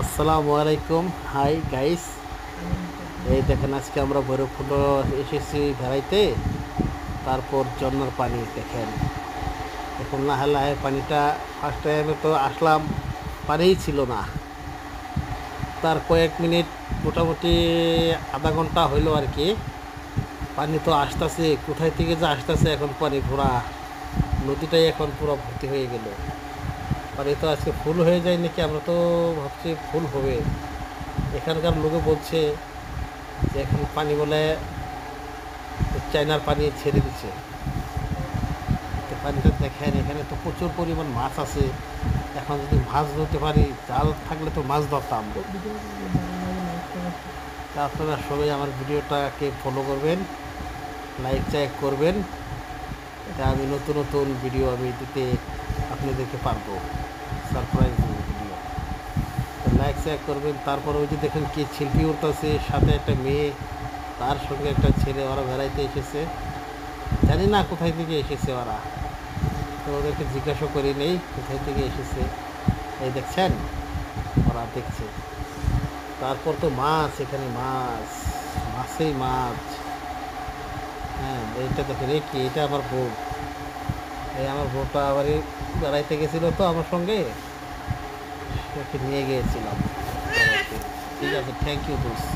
আসসালামু আলাইকুম। Hi guys, এই দেখেন আজকে আমরা ভৈরবকুণ্ড এসেছি বেড়াইতে। তারপর ঝর্ণার পানি দেখেন, এখন লাহে লাহে পানিটা, ফার্স্ট টাইমে তো আসলাম পানিই ছিল না। তার কয়েক মিনিট, মোটামুটি আধা ঘন্টা হইলো আর কি। পানি তো আসতেছে, কোথায় থেকে যে আসতেছে এখন পানি ঘোরা, নদীটাই এখন পুরো ভর্তি হয়ে গেল। পানি তো আজকে ফুল হয়ে যায় নাকি, আমরা তো ভাবছি ফুল হবে। এখানকার লোকে বলছে যে এখন পানি বলে চায়নার পানি ছেড়ে দিচ্ছে। তো পানিটা দেখেন, এখানে তো প্রচুর পরিমাণ মাছ আছে। এখন যদি মাছ ধরতে পারি, জাল থাকলে তো মাছ ধরতাম। তা আপনারা সবাই আমার ভিডিওটাকে ফলো করবেন, লাইক চাইক করবেন, তা আমি নতুন নতুন ভিডিও আমি দিতে আপনাদেরকে পারবো, সারপ্রাইজ ভিডিও। তো লাইক চাইক করবেন। তারপর ওই যে দেখেন কি শিল্পী উঠতেছে, সাথে একটা মেয়ে, তার সঙ্গে একটা ছেলে, ওরা বেড়াইতে এসেছে। জানি না কোথায় থেকে এসেছে ওরা, তো ওদেরকে জিজ্ঞাসা করি নেই কোথায় থেকে এসেছে। এই দেখছেন, ওরা দেখছে। তারপর তো মাছ, এখানে মাছ, মাছেই মাছ। হ্যাঁ, এইটা দেখেন, এই কি, এটা আমার বউ। এই আমার বউটা আবার বেড়াইতে গেছিলো তো আমার সঙ্গে, ওকে নিয়ে গিয়েছিলাম বেড়াইতে। ঠিক আছে, থ্যাংক ইউ দোস্ত।